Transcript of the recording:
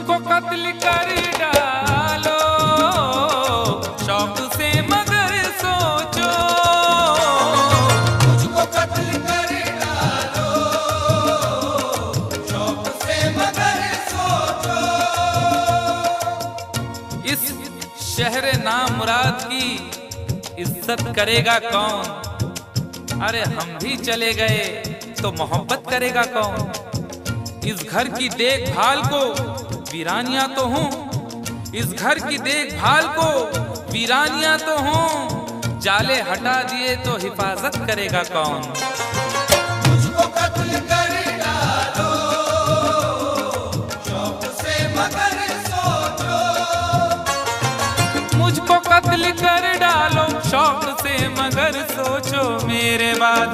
मुझको कत्ल कर डालो शौक से मगर सोचो, मुझको कत्ल कर डालो शौक से मगर सोचो। इस शहर नामुराद की इज्जत करेगा कौन? अरे हम भी चले गए तो मोहब्बत करेगा कौन? इस घर की देखभाल को वीरानियां तो हूँ, इस घर की देखभाल को वीरानियां तो हूँ, जाले हटा दिए तो हिफाजत करेगा कौन? मुझको कत्ल कर डालो शौक से मगर सोचो, मुझको कत्ल कर डालो शौक से मगर सोचो, मेरे बाद